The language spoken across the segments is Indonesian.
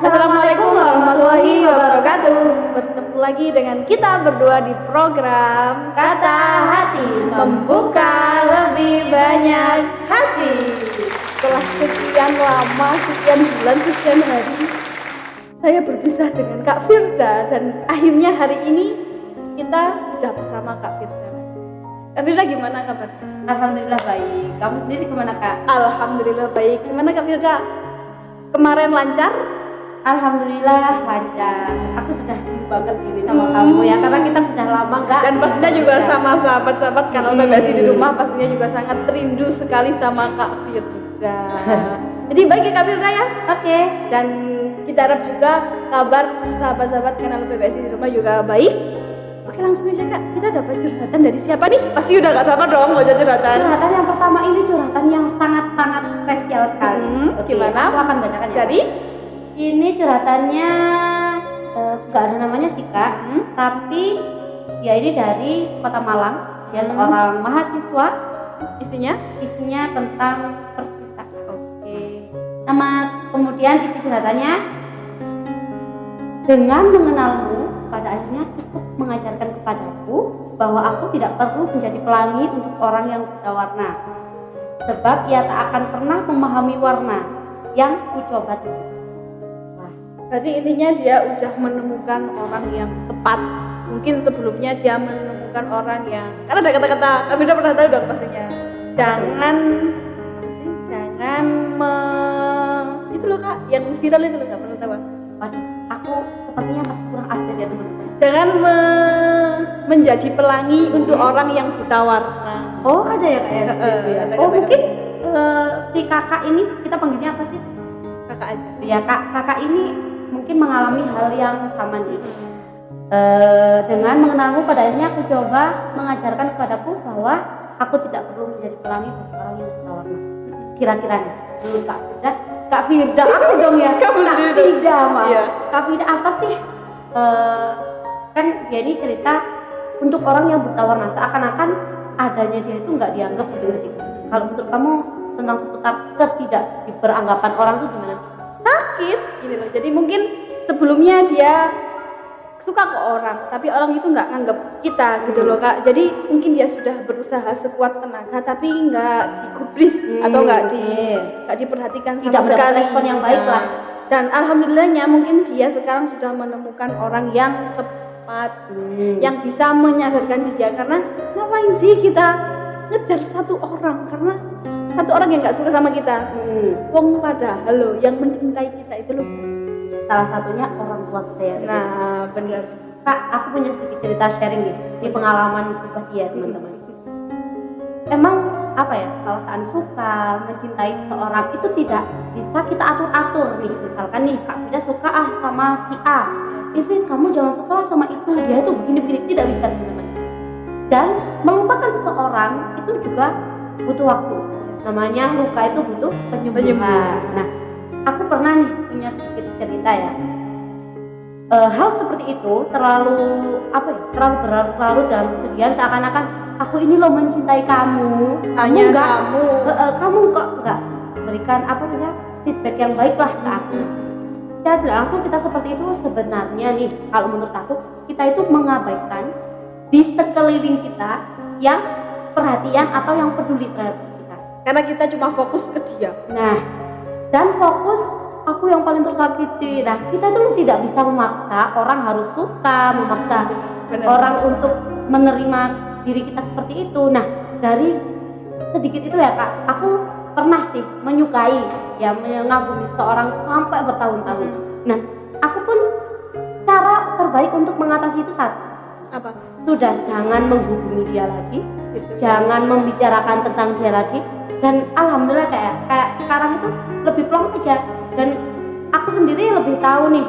Assalamualaikum warahmatullahi wabarakatuh. Bertemu lagi dengan kita berdua di program Kata Hati, membuka lebih banyak hati. Setelah sekian lama, sekian bulan, sekian hari, saya berpisah dengan Kak Firda dan akhirnya hari ini kita sudah bersama Kak Firda. Kak Firda gimana kabarnya? Alhamdulillah baik. Kamu sendiri gimana, Kak? Alhamdulillah baik. Gimana Kak Firda? Kemarin lancar? Alhamdulillah lancar. Aku sudah rindu banget ini sama kamu ya, karena kita sudah lama enggak. Dan pastinya juga sama sahabat-sahabat kanal PBSI di rumah pastinya juga sangat rindu sekali sama Kak Firda. Jadi baik ya Kak Firda ya? Oke. Dan kita harap juga kabar sahabat-sahabat kanal PBSI di rumah juga baik. Oke, langsung aja Kak, kita dapat curhatan dari siapa nih? Pasti udah gak sabar dong mau curhatan. Curhatan yang pertama ini curhatan yang sangat-sangat spesial sekali. Oke, Gimana? aku akan bacakan ya. Jadi Ini curhatannya nggak ada namanya sih Kak, tapi ya ini dari Kota Malang. Dia seorang mahasiswa. Isinya tentang percintaan. Oke. Kemudian isi curhatannya, dengan mengenalmu pada akhirnya cukup mengajarkan kepadaku bahwa aku tidak perlu menjadi pelangi untuk orang yang buta warna, sebab ia tak akan pernah memahami warna yang kucoba tuju. Berarti intinya dia udah menemukan orang yang tepat. Mungkin sebelumnya dia menemukan orang yang, karena ada kata-kata, kami udah pernah tahu dong pastinya. Itu loh Kak, yang viral itu loh, nggak pernah tahu. Waduh, aku sepertinya masih kurang update ya teman-teman. Jangan menjadi pelangi untuk orang yang buta warna. Oh ada ya Kak ya? Ada Oh kata-kata. mungkin si kakak ini, kita panggilnya apa sih? Kakak aja. Ya kakak ini mungkin mengalami hal yang sama nih. Dengan mengenalmu pada akhirnya aku coba mengajarkan kepadaku bahwa aku tidak perlu menjadi pelangi bagi orang yang buta warna. Kira-kira nih, menurut Kak Firda, aku dong ya. Kak Firda, Mak. Iya. Kak Firda apa sih? Kan dia ini cerita untuk orang yang buta warna, seakan-akan adanya dia itu nggak dianggap gitu nggak sih? Kalau menurut kamu tentang seputar ketidak diberanggapan orang itu gimana sih? Sakit gini loh. Jadi mungkin sebelumnya dia suka ke orang, tapi orang itu nggak nganggap kita gitu loh Kak. Jadi mungkin dia sudah berusaha sekuat tenaga, tapi nggak digubris atau nggak diperhatikan sama Tidak mendapat sekali. respon yang baik lah. Dan alhamdulillahnya mungkin dia sekarang sudah menemukan orang yang tepat, yang bisa menyadarkan dia. Karena ngapain sih kita ngejar satu orang, karena satu orang yang nggak suka sama kita. Wong padahal loh yang mencintai kita itu loh. Salah satunya orang tua kita ya. Nah benar. Kak, aku punya sedikit cerita sharing nih, ini pengalaman pribadi ya teman-teman. Emang apa ya, kalau saat suka mencintai seseorang itu tidak bisa kita atur-atur nih. Misalkan nih Kak Vida suka sama si A, Fit kamu jangan suka sama itu, dia itu begini-begini, tidak bisa teman-teman. Dan melupakan seseorang itu juga butuh waktu. Namanya luka itu butuh penyembuhan. Nah, aku pernah nih punya sedikit cerita ya. Hal seperti itu terlalu berlarut-larut dalam kesedihan, seakan-akan aku ini loh mencintai kamu, Hanya kamu kok nggak berikan feedback yang baik lah ke aku. Ya tidak langsung kita seperti itu. Sebenarnya nih kalau menurut aku, kita itu mengabaikan di sekeliling kita yang perhatian atau yang peduli terhadap kita. Karena kita cuma fokus ke dia. Nah, dan fokus aku yang paling tersakiti. Nah, kita tuh tidak bisa memaksa orang harus suka, memaksa orang untuk menerima diri kita seperti itu. Nah, dari sedikit itu ya Kak, aku pernah sih menyukai, ya mengagumi seseorang itu sampai bertahun-tahun. Nah, aku pun cara terbaik untuk mengatasi itu satu. Apa? Sudah jangan menghubungi dia lagi, jangan membicarakan tentang dia lagi. Dan alhamdulillah kayak sekarang itu lebih plong aja. Dan aku sendiri lebih tahu nih,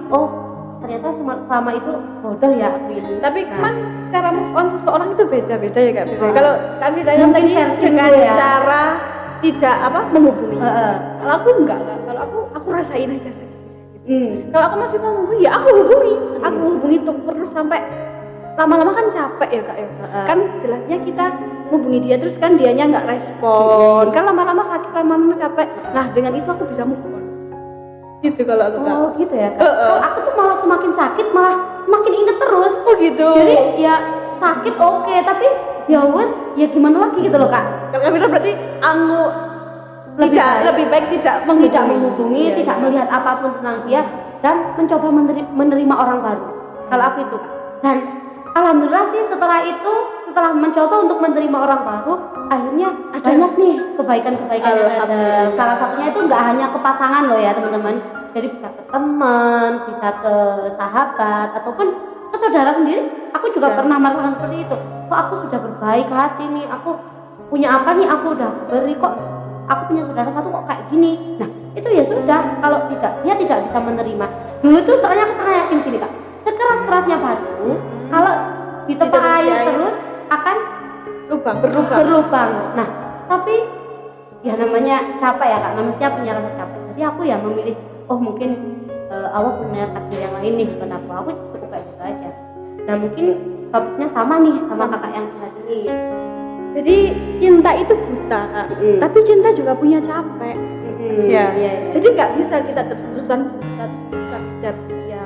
oh ternyata selama itu bodoh ya aku ini. Tapi kan cara move on seseorang itu beda-beda ya Kak Firda. Kalau Kak Firda Mungkin tadi versi dengan gue ya. cara tidak menghubungi. Kalau aku enggak Kak. Kalau aku rasain aja sakit. Kalau aku masih mau hubungi ya aku hubungi. Aku hubungi terus sampai lama-lama kan capek ya Kak ya. Kan jelasnya kita hubungi dia terus kan dianya nggak respon. Kan lama-lama sakit, lama-lama capek. Nah dengan itu aku bisa move on. Gitu kalau aku Kak. Oh gitu ya Kak. Kalau aku tuh malah semakin sakit malah semakin inget terus. Oh gitu. Jadi ya sakit oke, tapi ya wes ya gimana lagi gitu loh Kak. Kalau Kak Firda berarti anu lebih baik tidak menghubungi, Iya, tidak iya. melihat apapun tentang dia dan mencoba menerima orang baru. Kalau aku itu Kak. Dan alhamdulillah sih setelah mencoba untuk menerima orang baru, akhirnya banyak nih kebaikan-kebaikan yang ada. Salah satunya itu nggak hanya ke pasangan loh ya teman-teman. Jadi bisa ke teman, bisa ke sahabat ataupun ke saudara sendiri. Aku juga pernah merasakan seperti itu. Kok aku sudah berbaik hati nih, aku punya apa nih aku udah beri kok. Aku punya saudara satu kok kayak gini. Nah itu ya sudah, kalau dia tidak bisa menerima. Dulu tuh soalnya aku pernah yakin gini Kak, sekeras-kerasnya batu kalau ditepa air terus akan berlubang. Nah tapi ya namanya capek ya Kak, manusia punya rasa capek. Jadi aku ya memilih, oh mungkin Allah punya takdir yang lain nih buat aku cukup kayak gitu aja. Nah mungkin topiknya sama nih sama kakak yang tadi. Jadi cinta itu buta Kak, tapi cinta juga punya capek. Ya. Jadi nggak bisa kita terus-terusan kejar dia.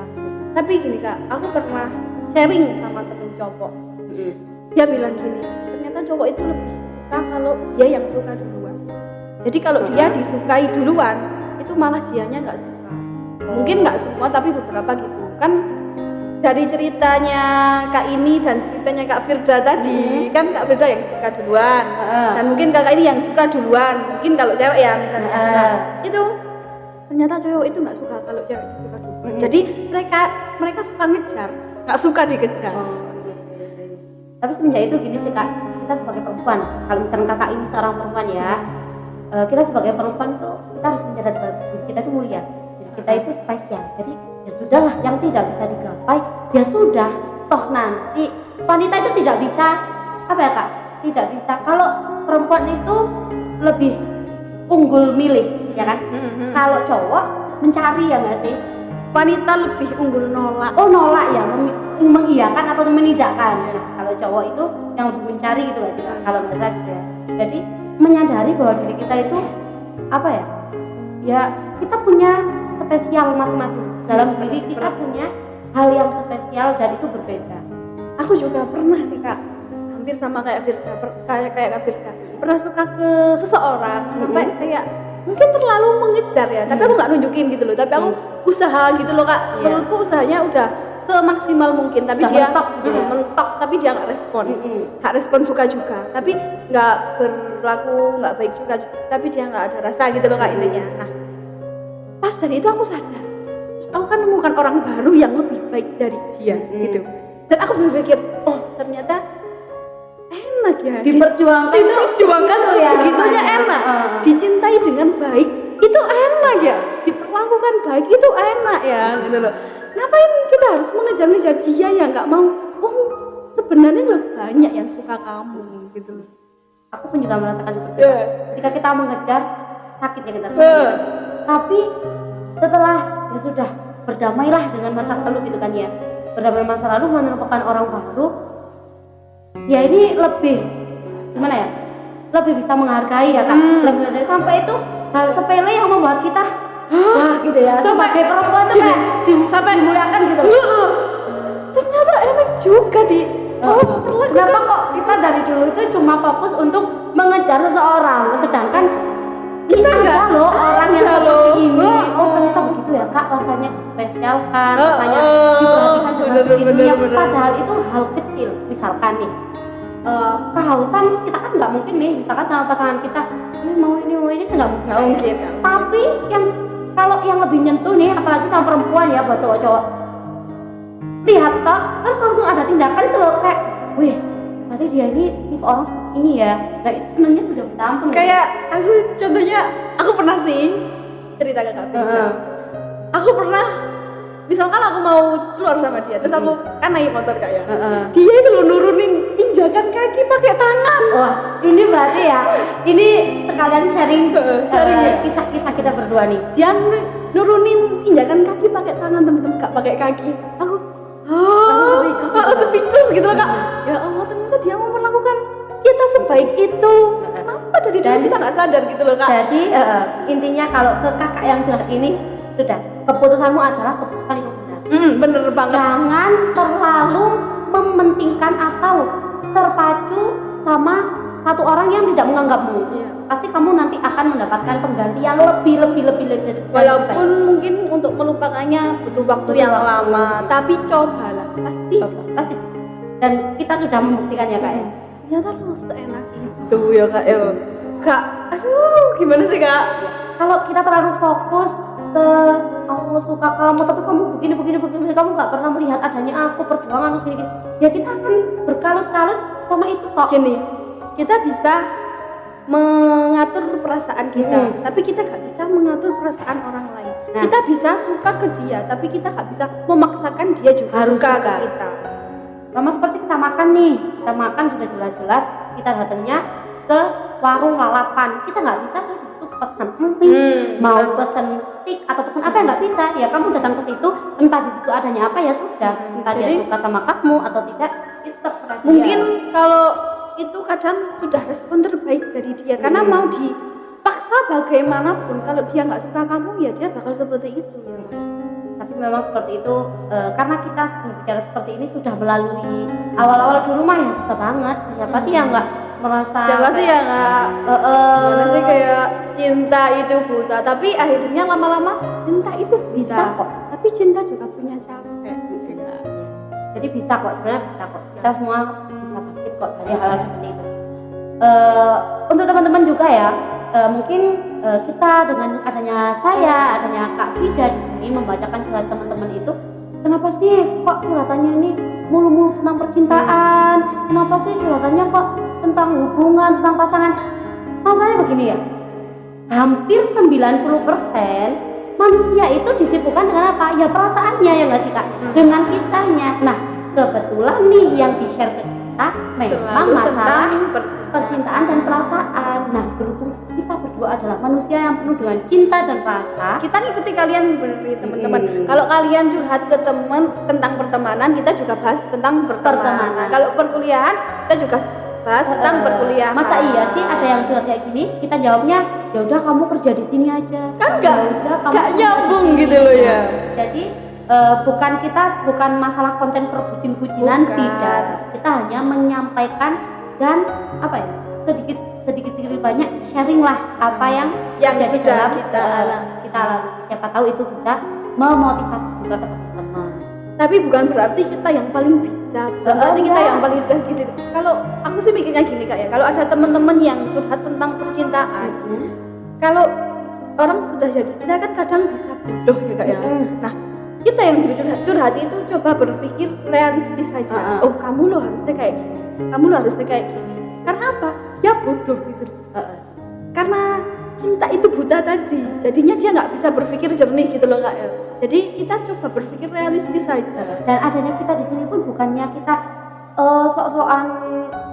Tapi gini Kak, aku pernah sharing sama temen cowok. Dia bilang gini, ternyata cowok itu lebih suka kalau dia yang suka duluan. Jadi kalau dia disukai duluan, itu malah dianya nggak suka. Mungkin nggak semua, tapi beberapa gitu. Kan dari ceritanya Kak ini dan ceritanya Kak Firda tadi, kan Kak Firda yang suka duluan, dan mungkin kakak ini yang suka duluan. Mungkin kalau cewek ya misalnya, nah, itu ternyata cowok itu nggak suka kalau cewek itu suka duluan. Jadi mereka suka ngejar, nggak suka dikejar. Tapi semenjak itu gini sih Kak, kita sebagai perempuan, kalau misalnya kakak ini seorang perempuan ya, kita sebagai perempuan itu kita harus menyadari bahwa diri kita itu mulia, diri kita itu spesial. Jadi ya sudahlah, yang tidak bisa digapai ya sudah, toh nanti wanita itu tidak bisa apa ya Kak, tidak bisa. Kalau perempuan itu lebih unggul milih ya kan, kalau cowok mencari ya nggak sih. Wanita lebih unggul nolak. Oh nolak ya, mengiyakan atau menidakkan. Nah, kalau cowok itu yang lebih mencari gitu nggak sih Kak? Kalau nggak salah gitu ya. Jadi menyadari bahwa diri kita itu apa ya? Ya kita punya spesial masing-masing. Dalam diri kita punya hal yang spesial dan itu berbeda. Aku juga pernah sih Kak, hampir sama kayak Firda, kayak Kak Firda. Pernah suka ke seseorang sampai kayak mungkin terlalu mengejar ya, tapi aku nggak nunjukin gitu loh. Tapi aku usaha gitu loh Kak. Menurutku usahanya udah semaksimal mungkin, tapi dia mentok, tapi dia nggak respon, nggak respon suka juga, tapi nggak berlaku nggak baik juga, tapi dia nggak ada rasa gitu loh Kak intinya. Nah pas dari itu aku sadar, terus aku kan menemukan orang baru yang lebih baik dari dia gitu, dan aku berpikir oh ternyata enak ya diperjuangkan tuh ya, begitunya enak, dicintai dengan baik itu enak ya, diperlakukan baik itu enak ya gitu loh. Ngapain kita harus mengejar-ngejar dia ya, nggak mau. Oh sebenarnya lebih banyak yang suka kamu gitu loh. Aku pun juga merasakan seperti itu. Ketika kita mengejar sakit ya kita tapi setelah ya sudah berdamailah dengan masa lalu gitu kan ya, berdamai masa lalu menemukan orang baru ya, ini lebih gimana ya, lebih bisa menghargai ya Kak, lebih bisa sampai itu hal sepele yang membuat kita wah gitu ya, sebagai perempuan tuh kayak sampai dimuliakan gitu loh. Ternyata enak juga kenapa kok kita dari dulu itu cuma fokus untuk mengejar seseorang, sedangkan kita enggak loh orang yang seperti ini. Oh ternyata begitu ya Kak, rasanya dispesialkan, rasanya diperhatikan dengan segitunya, padahal itu hal kecil. Misalkan nih kehausan, kita kan nggak mungkin nih misalkan sama pasangan kita ini mau ini kan nggak mungkin. Tapi kalau yang lebih nyentuh nih, apalagi sama perempuan ya, buat cowok-cowok lihat toh terus langsung ada tindakan itu loh, kayak wih berarti dia ini tipe orang seperti ini ya. Nah itu sebenarnya sudah minta ampun. Kayak aku contohnya, aku pernah sih cerita ke Kak Firda. Aku pernah, misalkan aku mau keluar sama dia, terus aku kan naik motor Kak ya, dia itu loh nurunin injakan kaki pakai tangan. Wah ini berarti ya, ini sekalian sharing kisah-kisah kita berdua nih. Dia nurunin injakan kaki pakai tangan, teman-teman, gak pakai kaki. Aku speechless gitu loh Kak. Ya Allah, ternyata dia mau melakukan kita sebaik itu. Kenapa dari dulu kita nggak sadar gitu loh Kak. Jadi intinya kalau ke kakak yang jelek ini, sudah keputusanmu adalah keputusan yang benar. Bener banget. Jangan terlalu mementingkan atau terpacu sama satu orang yang tidak menganggapmu. Iya. Pasti kamu nanti akan mendapatkan pengganti yang lebih dari Walaupun mungkin untuk melupakannya butuh waktu Butuh yang waktu. lama, tapi cobalah, pasti. pasti. Dan kita sudah membuktikan ya kak ya. Ternyata lo seenak itu ya kak ya. Kak, aduh gimana sih kak? Kalau kita terlalu fokus ke aku suka kamu tapi kamu begini kamu nggak pernah melihat adanya aku perjuangan aku gini, ya kita akan berkalut-kalut sama itu kok. Gini, kita bisa mengatur perasaan kita, tapi kita nggak bisa mengatur perasaan orang lain. Nah. Kita bisa suka ke dia, tapi kita nggak bisa memaksakan dia juga Harus suka suka. ke kita. Sama seperti kita makan nih, kita makan sudah jelas-jelas kita datangnya ke warung lalapan, kita nggak bisa tuh di situ pesan mau pesen steak atau pesan apa nggak bisa. Ya kamu datang ke situ, entah di situ adanya apa ya sudah, entah Jadi, dia suka sama kamu atau tidak itu terserah dia. mungkin kalau itu kadang sudah respon terbaik dari dia, karena mau dipaksa bagaimanapun kalau dia nggak suka kamu ya dia bakal seperti itu ya. Tapi memang seperti itu, karena kita berbicara seperti ini sudah melalui awal-awal dulu mah ya susah banget. Siapa sih yang nggak merasa Siapa sih ya nggak gimana sih kayak cinta itu buta, tapi akhirnya lama-lama cinta itu Bisa kok. tapi cinta juga punya capek. jadi bisa kok, sebenarnya bisa kok, kita semua bisa bangkit kok dari hal-hal seperti itu. Untuk teman-teman juga ya, mungkin kita dengan adanya saya, adanya Kak Vida di sini membacakan curhat teman-teman itu, kenapa sih kok curhatannya ini mulu-mulu tentang percintaan, kenapa sih curhatannya kok tentang hubungan, tentang pasangan. Masalahnya begini ya, hampir 90% manusia itu disibukkan dengan apa? Ya perasaannya ya nggak sih kak? Dengan kisahnya. Nah kebetulan nih yang di-share ke kita memang Selalu masalah tentang percintaan dan perasaan. Nah berhubung kita berdua adalah manusia yang penuh dengan cinta dan rasa, Kita ngikuti kalian sebenarnya teman-teman. Hmm. Kalau kalian curhat ke teman tentang pertemanan, kita juga bahas tentang pertemanan. Kalau perkuliahan, kita juga bahas tentang perkuliahan. Masa iya sih ada yang curhat kayak gini? Kita jawabnya ya udah kamu kerja di sini aja. Kan Ya udah, kamu nggak kerja di nyambung sini. gitu loh ya. Jadi bukan masalah konten perbucin-bucinan, Bukan. tidak. Kita hanya menyampaikan dan apa ya, sedikit banyak sharing lah apa yang terjadi sudah dalam kita alami. Siapa tahu itu bisa memotivasi juga ke teman-teman. Tapi bukan berarti kita yang paling bisa, bukan berarti kita yang paling jelas gitu. Kalau aku sih mikirnya gini kak ya, kalau ada teman-teman yang curhat tentang percintaan, kalau orang sudah jadi kita kan kadang bisa bodoh ya kak ya. Nah kita yang jadi curhat itu coba berpikir realistis saja. Oh kamu lo harusnya kayak gini, kamu lo harusnya kayak gini. Karena apa? Ya bodoh gitu. Karena cinta itu buta tadi, jadinya dia nggak bisa berpikir jernih gitu loh kak ya. Jadi kita coba berpikir realistis saja. Dan adanya kita di sini pun bukannya kita sok-sokan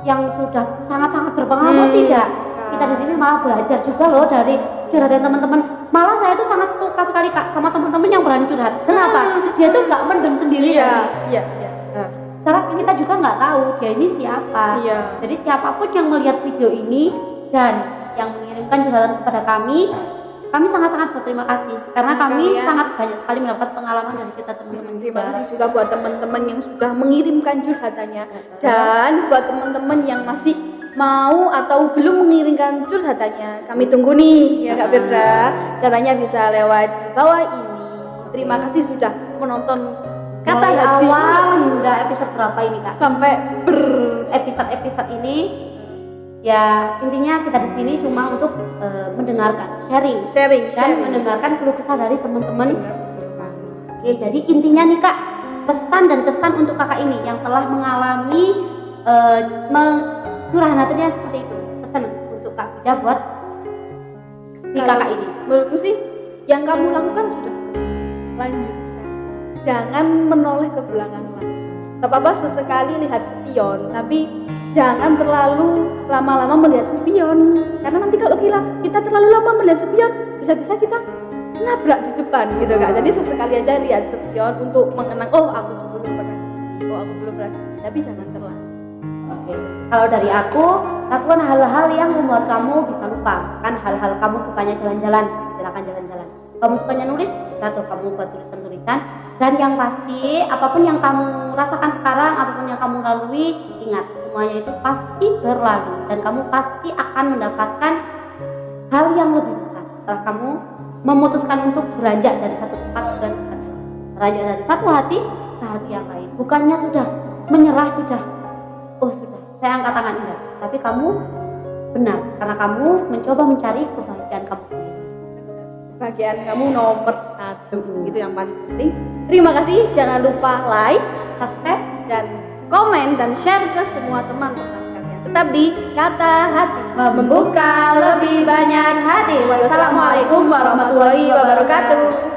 yang sudah sangat-sangat berpengalaman, tidak. Kita di sini malah belajar juga loh dari curhatan teman-teman. Malah saya tuh sangat suka sekali kak sama teman-teman yang berani curhat. Kenapa? Dia tuh nggak mendem sendiri ya. Iya. Karena kita juga nggak tahu dia ini siapa. Iya. Jadi siapapun yang melihat video ini dan yang mengirimkan curhatan kepada kami sangat-sangat berterima kasih karena kami sangat banyak sekali mendapat pengalaman dari cerita teman-teman. Terima kasih juga buat teman-teman yang sudah mengirimkan curhatannya, dan buat teman-teman yang masih mau atau belum mengirimkan curhatannya, kami tunggu nih ya Kak Firda. Caranya bisa lewat di bawah ini. Terima kasih sudah menonton Kata Mulai Hati awal hingga episode berapa ini kak? sampai Episode ini ya intinya kita di sini cuma untuk mendengarkan, sharing dan mendengarkan keluh kesah dari teman-teman. Oke, jadi intinya nih kak, pesan dan kesan untuk kakak ini yang telah mengalami curahan hatinya seperti itu. Pesan untuk kak Vida buat si kakak ini. Menurutku sih yang kamu lakukan sudah lanjutkan, jangan menoleh ke belakang lagi. Gak apa-apa sesekali lihat spion, tapi jangan terlalu lama-lama melihat spion, karena nanti kalau kita terlalu lama melihat spion, bisa-bisa kita nabrak di depan gitu kak. Jadi sesekali aja lihat spion untuk mengenang, oh aku belum pernah, tapi jangan terlalu. Oke. Kalau dari aku, lakukan hal-hal yang membuat kamu bisa lupa. Kan hal-hal kamu sukanya jalan-jalan, silakan jalan-jalan. Kamu sukanya nulis, bisa tuh kamu buat tulisan-tulisan. Dan yang pasti, apapun yang kamu rasakan sekarang, apapun yang kamu lalui, ingat semuanya itu pasti berlalu dan kamu pasti akan mendapatkan hal yang lebih besar setelah kamu memutuskan untuk beranjak dari satu tempat ke tempat lain. Beranjak dari satu hati ke hati yang lain. Bukannya sudah menyerah, sudah saya angkat tangan, enggak. Tapi kamu benar karena kamu mencoba mencari kebahagiaan kamu sendiri. Kebahagiaan kamu nomor 1, itu yang paling penting. Terima kasih, jangan lupa like, subscribe, dan komen dan share ke semua teman-teman kalian. Tetap di Kata Hati, membuka lebih banyak hati. Wassalamualaikum warahmatullahi wabarakatuh.